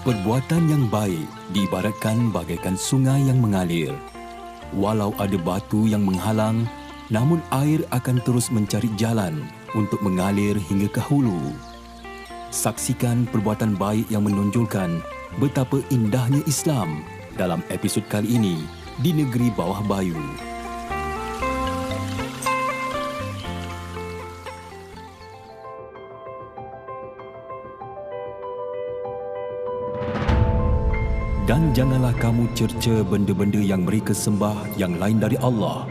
Perbuatan yang baik diibaratkan bagaikan sungai yang mengalir. Walau ada batu yang menghalang, namun air akan terus mencari jalan untuk mengalir hingga ke hulu. Saksikan perbuatan baik yang menonjolkan betapa indahnya Islam dalam episod kali ini di Negeri Bawah Bayu. Dan janganlah kamu cerca benda-benda yang mereka sembah yang lain dari Allah,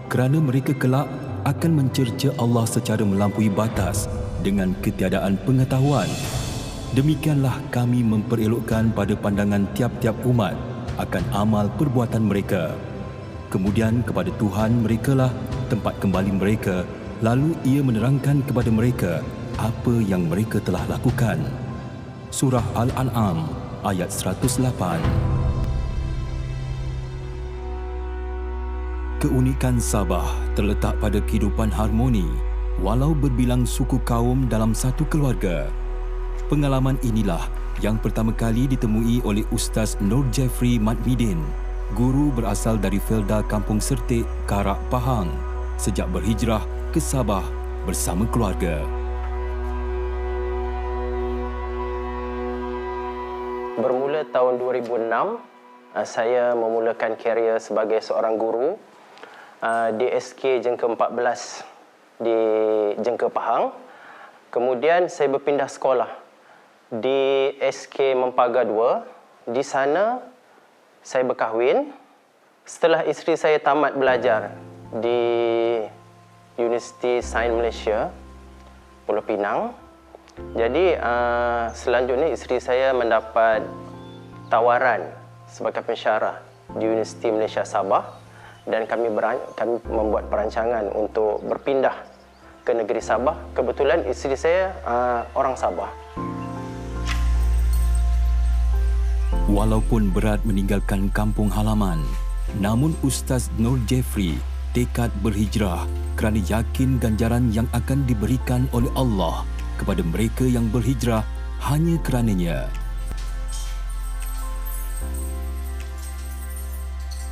kerana mereka kelak akan mencerca Allah secara melampaui batas dengan ketiadaan pengetahuan. Demikianlah kami memperelokkan pada pandangan tiap-tiap umat akan amal perbuatan mereka. Kemudian kepada Tuhan merekalah tempat kembali mereka, lalu Ia menerangkan kepada mereka apa yang mereka telah lakukan. Surah Al-An'am ayat 108. Keunikan Sabah terletak pada kehidupan harmoni walau berbilang suku kaum dalam satu keluarga. Pengalaman inilah yang pertama kali ditemui oleh Ustaz Nur Jeffrey Madmidin, guru berasal dari Felda Kampung Sertik, Karak, Pahang, sejak berhijrah ke Sabah bersama keluarga. Bermula tahun 2006, saya memulakan karier sebagai seorang guru di SK Jengka 14 di Jengka Pahang. Kemudian saya berpindah sekolah di SK Mempaga 2. Di sana saya berkahwin. Setelah isteri saya tamat belajar di Universiti Sains Malaysia, Pulau Pinang. Jadi selanjutnya isteri saya mendapat tawaran sebagai pensyarah di Universiti Malaysia Sabah dan kami membuat perancangan untuk berpindah ke negeri Sabah. Kebetulan isteri saya orang Sabah. Walaupun berat meninggalkan kampung halaman, namun Ustaz Nur Jeffrey tekad berhijrah kerana yakin ganjaran yang akan diberikan oleh Allah kepada mereka yang berhijrah hanya kerananya.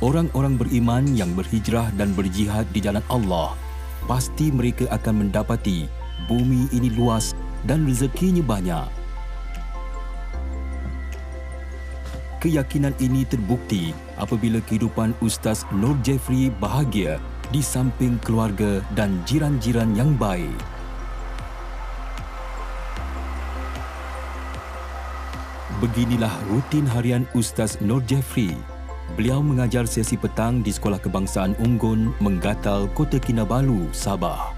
Orang-orang beriman yang berhijrah dan berjihad di jalan Allah, pasti mereka akan mendapati bumi ini luas dan rezekinya banyak. Keyakinan ini terbukti apabila kehidupan Ustaz Nur Jeffrey bahagia di samping keluarga dan jiran-jiran yang baik. Beginilah rutin harian Ustaz Nur Jeffrey. Beliau mengajar sesi petang di Sekolah Kebangsaan Unggun, Menggatal, Kota Kinabalu, Sabah.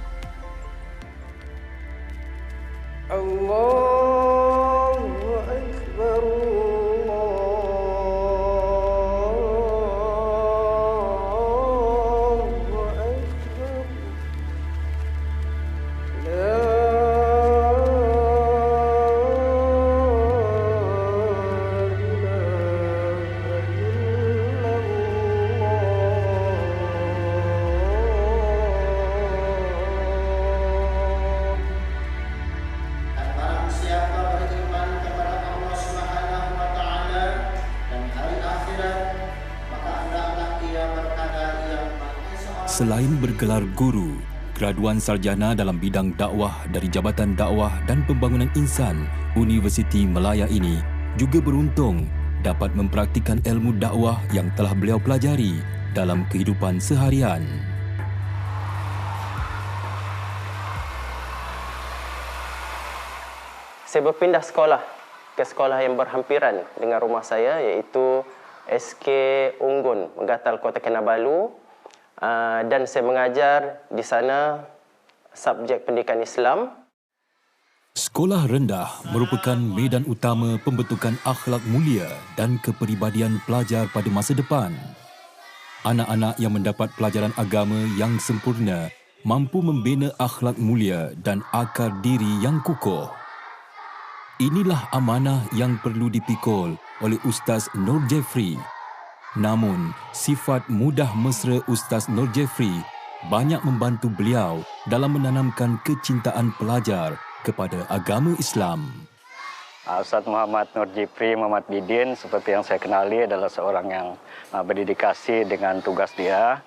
Selain bergelar guru, graduan sarjana dalam bidang dakwah dari Jabatan Dakwah dan Pembangunan Insan Universiti Malaya ini juga beruntung dapat mempraktikkan ilmu dakwah yang telah beliau pelajari dalam kehidupan seharian. Saya berpindah sekolah ke sekolah yang berhampiran dengan rumah saya, iaitu SK Unggun, Menggatal, Kota Kinabalu. Dan saya mengajar di sana subjek pendidikan Islam. Sekolah rendah merupakan medan utama pembentukan akhlak mulia dan kepribadian pelajar pada masa depan. Anak-anak yang mendapat pelajaran agama yang sempurna mampu membina akhlak mulia dan akar diri yang kukuh. Inilah amanah yang perlu dipikul oleh Ustaz Nur Jeffrey. Namun, sifat mudah mesra Ustaz Nur Jeffrey banyak membantu beliau dalam menanamkan kecintaan pelajar kepada agama Islam. Ustaz Muhammad Nur Jifri Muhammad Bidin, seperti yang saya kenali, adalah seorang yang berdedikasi dengan tugas dia.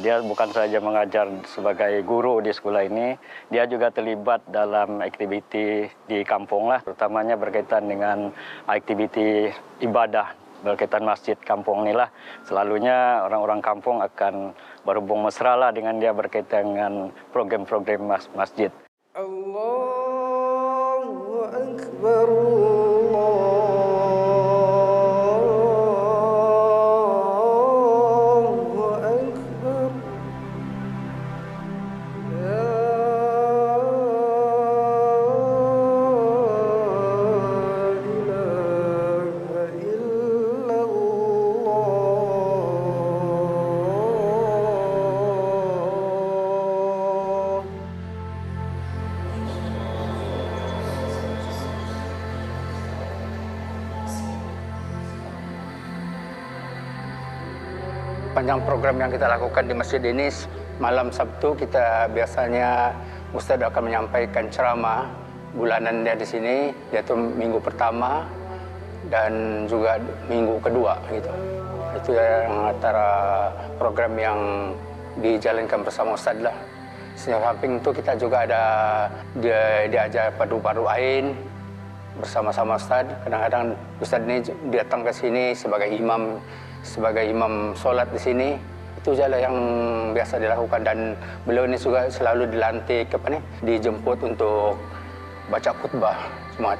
Dia bukan saja mengajar sebagai guru di sekolah ini, dia juga terlibat dalam aktiviti di kampung lah, terutamanya berkaitan dengan aktiviti ibadah, berkaitan masjid kampung inilah. Selalunya orang-orang kampung akan berhubung mesra lah dengan dia berkaitan dengan program-program masjid. Allahu Akbar. Panjang program yang kita lakukan di masjid ini, malam Sabtu kita biasanya Ustaz akan menyampaikan ceramah bulanan dia di sini, yaitu minggu pertama dan juga minggu kedua gitu. Itu yang antara program yang dijalankan bersama Ustaz lah. Samping itu kita juga ada diajar padu ain bersama-sama Ustaz. Kadang-kadang Ustaz ini datang ke sini sebagai imam solat di sini. Itu jalan yang biasa dilakukan, dan beliau ini juga selalu dilantik dijemput untuk baca khutbah Jumat.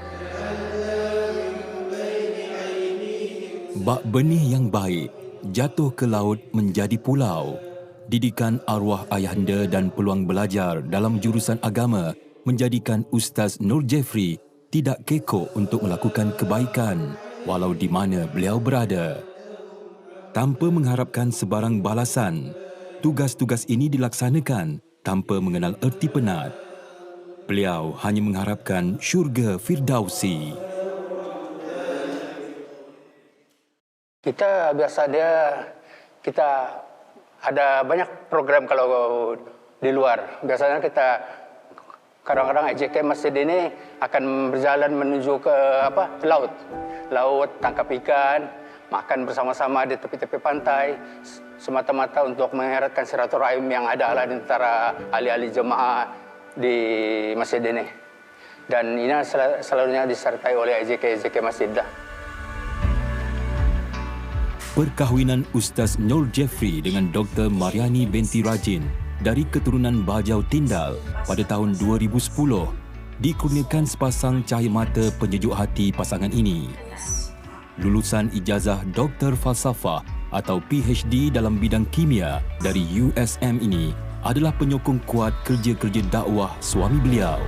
Bak benih yang baik jatuh ke laut menjadi pulau. Didikan arwah ayahanda dan peluang belajar dalam jurusan agama menjadikan Ustaz Nur Jifri tidak kekok untuk melakukan kebaikan walau di mana beliau berada. Tanpa mengharapkan sebarang balasan, tugas-tugas ini dilaksanakan tanpa mengenal erti penat. Beliau hanya mengharapkan syurga Firdausi. Kita ada banyak program kalau di luar. Biasanya kita kadang-kadang EJK masjid ini akan berjalan menuju ke laut, tangkap ikan, makan bersama-sama di tepi-tepi pantai, semata-mata untuk mengeratkan silaturahim yang ada di antara ahli-ahli jemaah di masjid ini. Dan ini selalunya disertai oleh EJK masjid dah. Perkahwinan Ustaz Nur Jifri dengan Dr. Mariani binti Rajin dari keturunan Bajau Tindal pada tahun 2010 dikurniakan sepasang cahaya mata penyejuk hati pasangan ini. Lulusan ijazah Doktor Falsafah atau PhD dalam bidang kimia dari USM ini adalah penyokong kuat kerja-kerja dakwah suami beliau.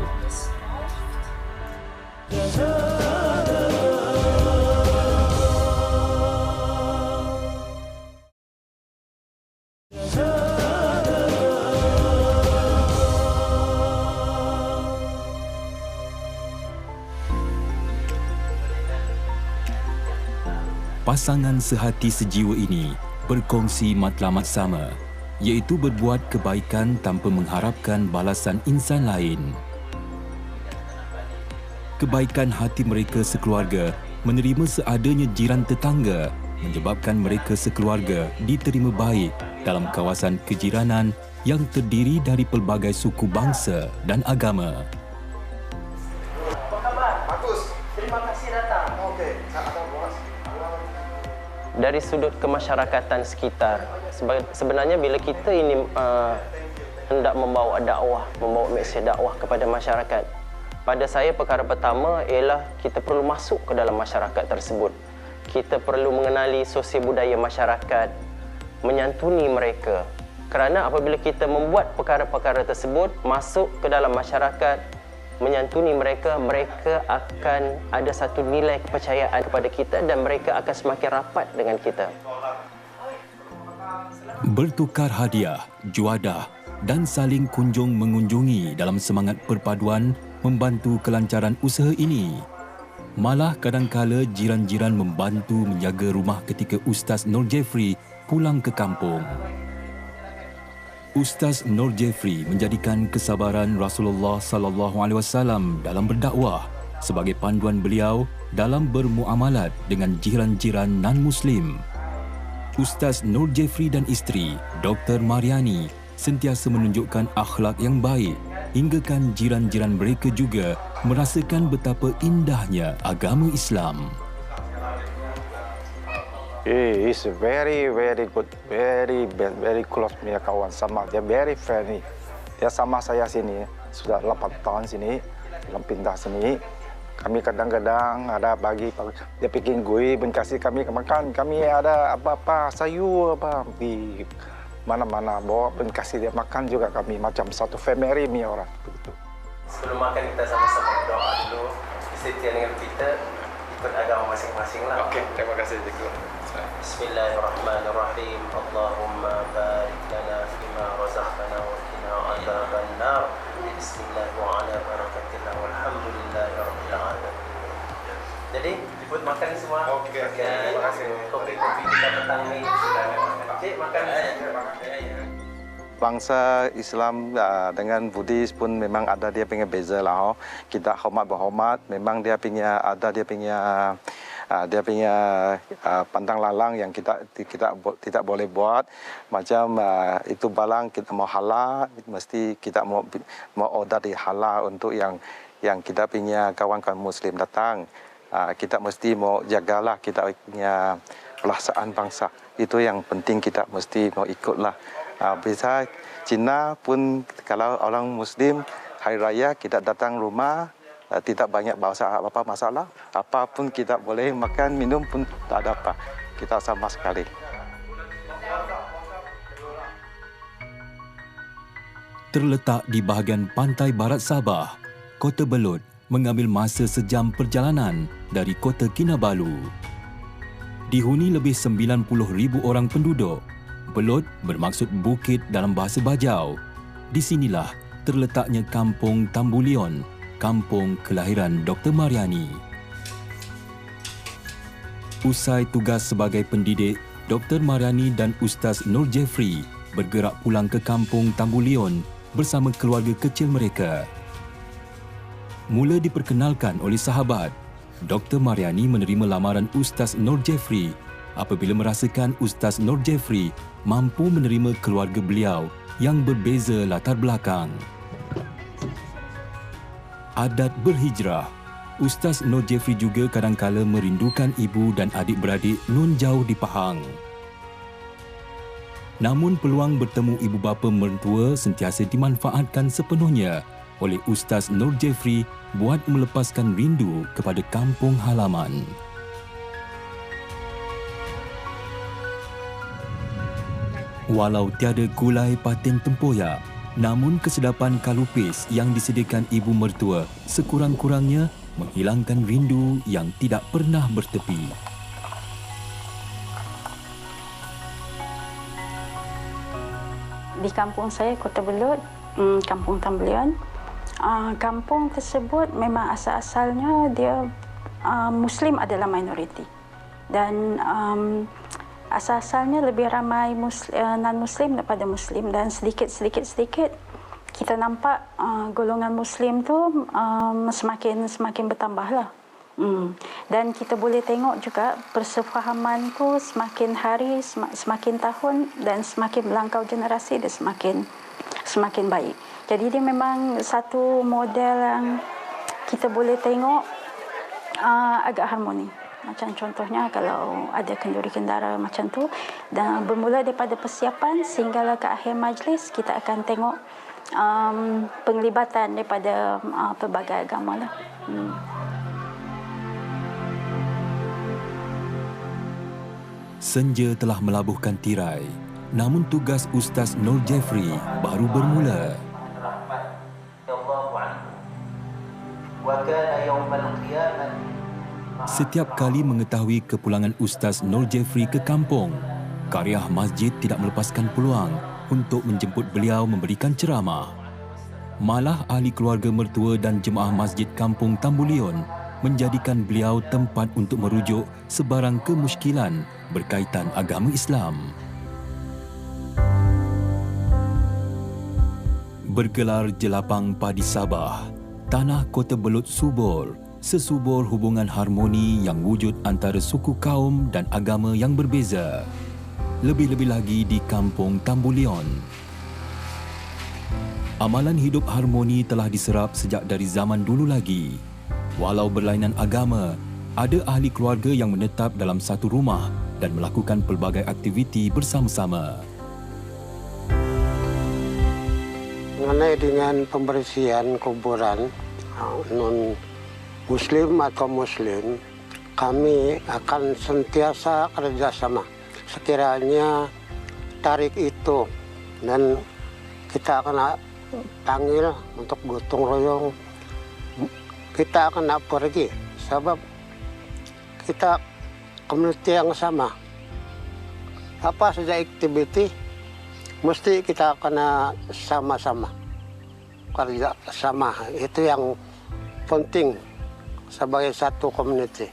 Pasangan sehati sejiwa ini berkongsi matlamat sama, iaitu berbuat kebaikan tanpa mengharapkan balasan insan lain. Kebaikan hati mereka sekeluarga menerima seadanya jiran tetangga menyebabkan mereka sekeluarga diterima baik dalam kawasan kejiranan yang terdiri dari pelbagai suku bangsa dan agama. Apa khabar? Bagus. Terima kasih datang. Okey. Dari sudut kemasyarakatan sekitar, sebenarnya bila kita ini hendak membawa dakwah, membawa mesej dakwah kepada masyarakat, pada saya perkara pertama ialah kita perlu masuk ke dalam masyarakat tersebut. Kita perlu mengenali sosial budaya masyarakat, menyantuni mereka. Kerana apabila kita membuat perkara-perkara tersebut, masuk ke dalam masyarakat, menyantuni mereka, mereka akan ada satu nilai kepercayaan kepada kita dan mereka akan semakin rapat dengan kita. Bertukar hadiah, juadah dan saling kunjung mengunjungi dalam semangat perpaduan membantu kelancaran usaha ini. Malah kadangkala jiran-jiran membantu menjaga rumah ketika Ustaz Nur Jifri pulang ke kampung. Ustaz Nur Jifri menjadikan kesabaran Rasulullah sallallahu alaihi wasallam dalam berdakwah sebagai panduan beliau dalam bermuamalat dengan jiran-jiran non-Muslim. Ustaz Nur Jeffrey dan isteri, Dr. Mariani, sentiasa menunjukkan akhlak yang baik hinggakan jiran-jiran mereka juga merasakan betapa indahnya agama Islam. He is very good, very close punya kawan sama dia, very friendly. Dia sama saya sini sudah 8 tahun sini, dalam pindah sini. Kami kadang-kadang ada bagi dia bikin gue, kasih kami makan. Kami ada apa-apa sayur apa di mana-mana bawa kasih dia makan juga kami macam satu family ni orang begitu. Sebelum makan kita sama-sama berdoa dulu. Setia dengan kita ikut agama masing-masing lah. Okey, terima kasih cikgu. Bismillahirrahmanirrahim. Allahumma barik lana fima razaqtana wa qina adzaban nar. Bismillah wa ala barakatillah walhamdulillahirabbil alamin. Jadi, ikut makan semua. Okey, terima kasih. Kopi-kopi kita petang ni. Cik, makan. Bangsa Islam dengan Buddhis pun memang ada dia punya beza lah. Kita hormat berhormat, memang dia punya ada dia punya pandang lalang yang kita tidak boleh buat. Macam itu balang kita mau halal, mesti kita mau order di halal untuk yang kita punya kawan-kawan Muslim datang. Kita mesti mau jagalah kita punya perasaan bangsa. Itu yang penting kita mesti mau ikutlah. Bisa Cina pun kalau orang Muslim hari raya kita datang rumah tidak banyak bahasa apa masalah, apapun kita boleh makan minum pun tak ada apa, kita sama sekali. Terletak di bahagian pantai barat Sabah, Kota Belud mengambil masa sejam perjalanan dari Kota Kinabalu. Dihuni lebih 90,000 orang penduduk, Belud bermaksud bukit dalam bahasa Bajau. Di sinilah terletaknya Kampung Tambulion, kampung kelahiran Dr. Mariani. Usai tugas sebagai pendidik, Dr. Mariani dan Ustaz Nur Jeffrey bergerak pulang ke Kampung Tambulion bersama keluarga kecil mereka. Mula diperkenalkan oleh sahabat, Dr. Mariani menerima lamaran Ustaz Nur Jeffrey apabila merasakan Ustaz Nur Jeffrey mampu menerima keluarga beliau yang berbeza latar belakang. Adat berhijrah, Ustaz Nur Jeffrey juga kadangkala merindukan ibu dan adik-beradik nun jauh di Pahang. Namun peluang bertemu ibu bapa mertua sentiasa dimanfaatkan sepenuhnya oleh Ustaz Nur Jeffrey buat melepaskan rindu kepada kampung halaman. Walau tiada gulai patin tempoyak, namun kesedapan kalupis yang disediakan ibu mertua sekurang-kurangnya menghilangkan rindu yang tidak pernah bertepi. Di kampung saya, Kota Belud, Kampung Tambulion, kampung tersebut memang asal-asalnya dia Muslim adalah minoriti. Dan asal-asalnya lebih ramai non-Muslim daripada Muslim, dan sedikit kita nampak golongan Muslim tu semakin bertambahlah. Dan kita boleh tengok juga persefahaman tu semakin hari, semakin tahun dan semakin melangkau generasi dia semakin baik. Jadi dia memang satu model yang kita boleh tengok agak harmoni. Macam contohnya kalau ada kenduri kendara macam tu, dan bermula daripada persiapan sehinggalah ke akhir majlis, kita akan tengok penglibatan daripada pelbagai agama lah. Senja telah melabuhkan tirai, namun tugas Ustaz Nur Jeffrey baru bermula. Setiap kali mengetahui kepulangan Ustaz Nur Jeffrey ke kampung, Qaryah Masjid tidak melepaskan peluang untuk menjemput beliau memberikan ceramah. Malah ahli keluarga mertua dan jemaah Masjid Kampung Tambulion menjadikan beliau tempat untuk merujuk sebarang kemusykilan berkaitan agama Islam. Bergelar jelapang padi Sabah, tanah Kota Belud subur, sesubur hubungan harmoni yang wujud antara suku kaum dan agama yang berbeza. Lebih-lebih lagi di kampung Tambulion. Amalan hidup harmoni telah diserap sejak dari zaman dulu lagi. Walau berlainan agama, ada ahli keluarga yang menetap dalam satu rumah dan melakukan pelbagai aktiviti bersama-sama. Mengenai dengan pembersihan kuburan non-Muslim atau Muslim, kami akan sentiasa kerjasama. Sekiranya tarik itu dan kita akan panggil untuk gotong royong, kita akan pergi sebab kita komuniti yang sama. Apa saja aktiviti mesti kita akan sama-sama kerja sama. Itu yang penting sebagai satu komuniti.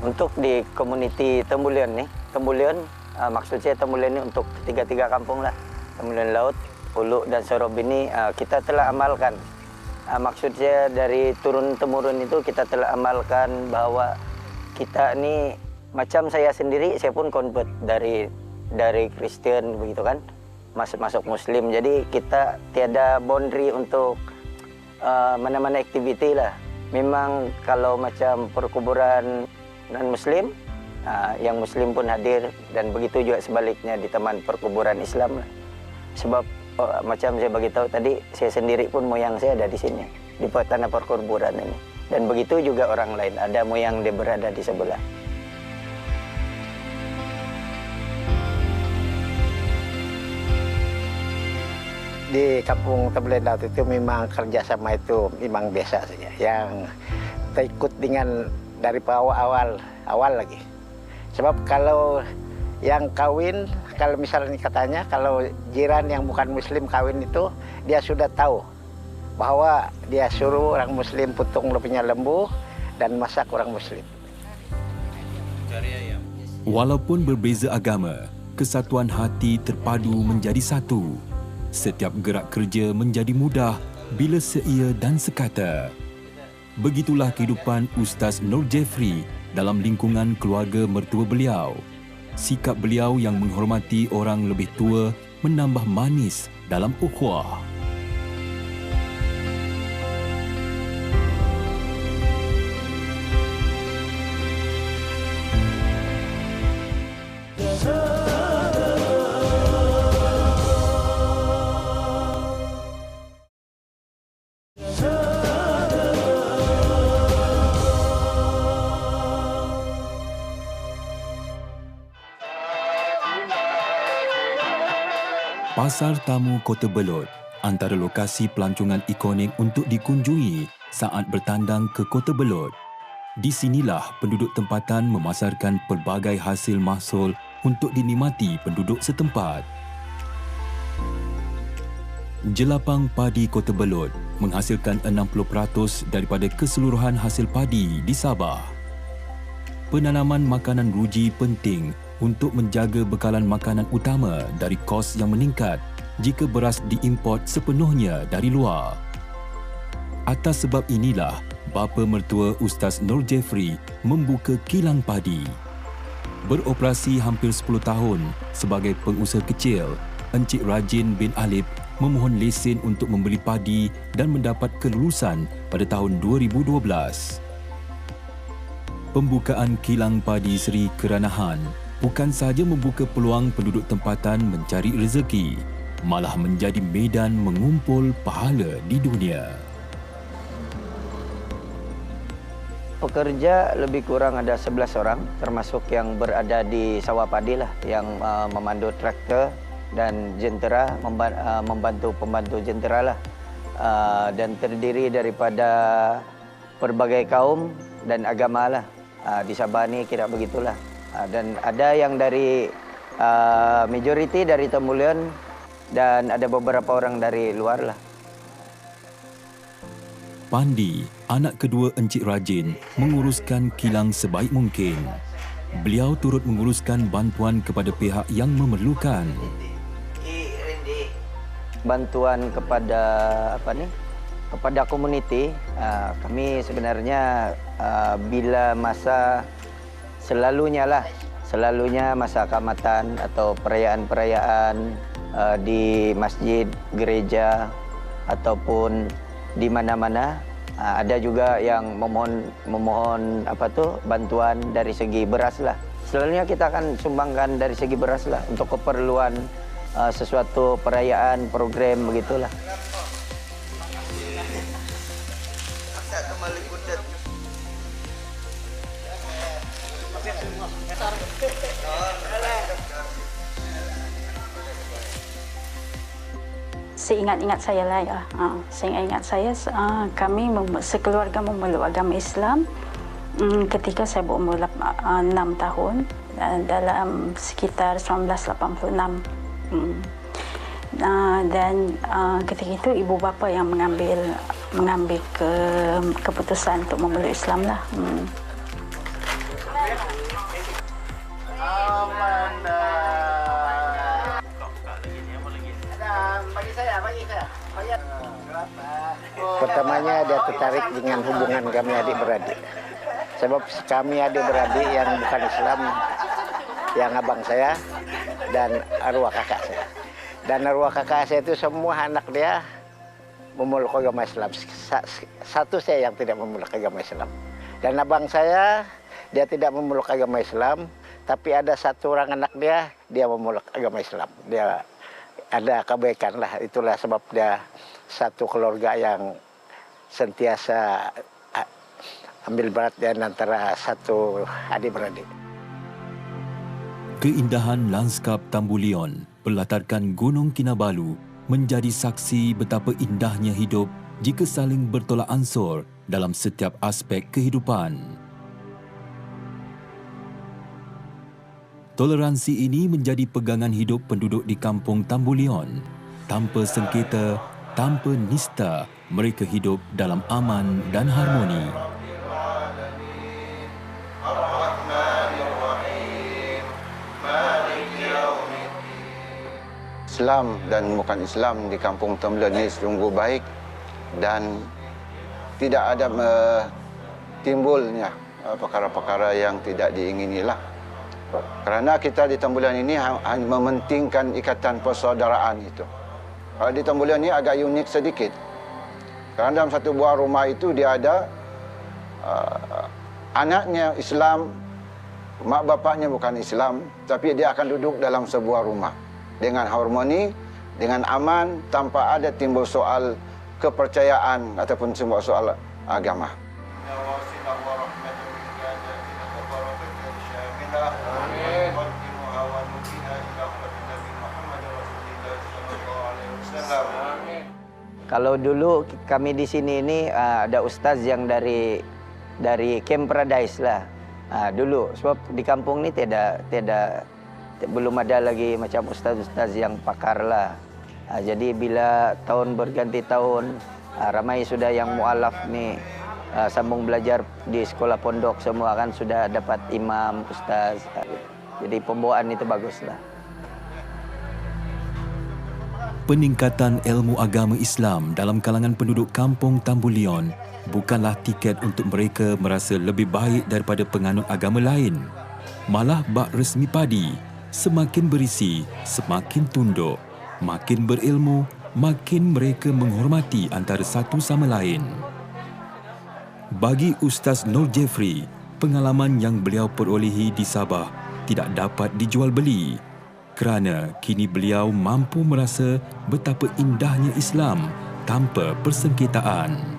Untuk di komuniti Tambulion nih, maksud saya Tambulion ini untuk tiga kampung lah. Tambulion Laut, Hulu dan Sorob ini kita telah amalkan. Maksud saya dari turun-temurun itu kita telah amalkan bahwa kita ini, macam saya sendiri, saya pun convert dari Kristen begitu kan, masuk Muslim. Jadi kita tiada boundary untuk mana-mana aktiviti lah. Memang kalau macam perkuburan non-Muslim, yang Muslim pun hadir, dan begitu juga sebaliknya di taman perkuburan Islam lah. Sebab macam saya bagi tahu tadi, saya sendiri pun moyang saya ada di sini, di tanah perkuburan ini. Dan begitu juga orang lain, ada moyang dia berada di sebelah. Di kampung Tambulion Laut itu memang kerjasama itu memang biasa saja. Yang terikut dengan dari awal lagi. Sebab kalau yang kawin, kalau misalnya katanya kalau jiran yang bukan Muslim kawin itu, dia sudah tahu bahwa dia suruh orang Muslim potong punya lembu dan masak orang Muslim. Walaupun berbeza agama, kesatuan hati terpadu menjadi satu. Setiap gerak kerja menjadi mudah bila seia dan sekata. Begitulah kehidupan Ustaz Nur Jeffrey dalam lingkungan keluarga mertua beliau. Sikap beliau yang menghormati orang lebih tua menambah manis dalam ukhuwah. Pasar Tamu Kota Belud, antara lokasi pelancongan ikonik untuk dikunjungi saat bertandang ke Kota Belud. Di sinilah penduduk tempatan memasarkan pelbagai hasil mahsul untuk dinikmati penduduk setempat. Jelapang Padi Kota Belud menghasilkan 60% daripada keseluruhan hasil padi di Sabah. Penanaman makanan ruji penting untuk menjaga bekalan makanan utama dari kos yang meningkat jika beras diimport sepenuhnya dari luar. Atas sebab inilah, bapa mertua Ustaz Nur Jeffrey membuka kilang padi. Beroperasi hampir 10 tahun sebagai pengusaha kecil, Encik Rajin bin Alip memohon lesen untuk membeli padi dan mendapat kelulusan pada tahun 2012. Pembukaan kilang padi Seri Keranahan bukan sahaja membuka peluang penduduk tempatan mencari rezeki, malah menjadi medan mengumpul pahala di dunia. Pekerja lebih kurang ada 11 orang, termasuk yang berada di sawah padi lah, yang memandu traktor dan jentera, membantu pembantu jentera lah, dan terdiri daripada berbagai kaum dan agama lah. Di Sabah ni kira begitulah. Dan ada yang dari majoriti dari Tambulion dan ada beberapa orang dari luar lah. Pandi, anak kedua Encik Rajin, menguruskan kilang sebaik mungkin. Beliau turut menguruskan bantuan kepada pihak yang memerlukan. Bantuan kepada kepada komuniti, kami sebenarnya bila masa selalunya masa kamatan atau perayaan-perayaan di masjid, gereja ataupun di mana-mana, ada juga yang memohon bantuan dari segi beras lah. Selalunya kita akan sumbangkan dari segi beras lah untuk keperluan sesuatu perayaan, program begitulah. Seingat-ingat saya lah ya, seingat saya kami sekeluarga memeluk agama Islam ketika saya berumur 6 tahun dalam sekitar 1986. Dan ketika itu ibu bapa yang mengambil keputusan untuk memeluk Islam lah. Pertamanya dia tertarik dengan hubungan kami adik-beradik. Sebab kami adik-beradik yang bukan Islam, yang abang saya dan arwah kakak saya. Dan arwah kakak saya itu semua anak dia memeluk agama Islam. Satu saya yang tidak memeluk agama Islam. Dan abang saya, dia tidak memeluk agama Islam, tapi ada satu orang anak dia memeluk agama Islam. Dia ada kebaikan lah, itulah sebab dia satu keluarga yang sentiasa ambil berat di antara satu adik-beradik. Keindahan lanskap Tambulion berlatarkan Gunung Kinabalu menjadi saksi betapa indahnya hidup jika saling bertolak ansur dalam setiap aspek kehidupan. Toleransi ini menjadi pegangan hidup penduduk di kampung Tambulion. Tanpa sengketa, tanpa nista, mereka hidup dalam aman dan harmoni. Islam dan bukan Islam di kampung Tambulion ini sungguh baik dan tidak ada timbulnya perkara-perkara yang tidak diinginilah. Kerana kita di Tambulion ini hanya mementingkan ikatan persaudaraan itu. Kalau di Tambulion ini agak unik sedikit. Kerana dalam satu buah rumah itu dia ada anaknya Islam, mak bapaknya bukan Islam, tapi dia akan duduk dalam sebuah rumah dengan harmoni, dengan aman, tanpa ada timbul soal kepercayaan ataupun soal agama. Kalau dulu kami di sini ini ada ustaz yang dari Camp Paradise lah. Dulu sebab di kampung ini belum ada lagi macam ustaz-ustaz yang pakar lah. Jadi bila tahun berganti tahun, ramai sudah yang mualaf ni sambung belajar di sekolah pondok semua kan sudah dapat imam, ustaz. Jadi pembawaan itu baguslah. Peningkatan ilmu agama Islam dalam kalangan penduduk kampung Tambulion bukanlah tiket untuk mereka merasa lebih baik daripada penganut agama lain. Malah bak resmi padi, semakin berisi, semakin tunduk. Makin berilmu, makin mereka menghormati antara satu sama lain. Bagi Ustaz Nur Jeffrey, pengalaman yang beliau perolehi di Sabah tidak dapat dijual beli. Kerana kini beliau mampu merasa betapa indahnya Islam tanpa persengketaan.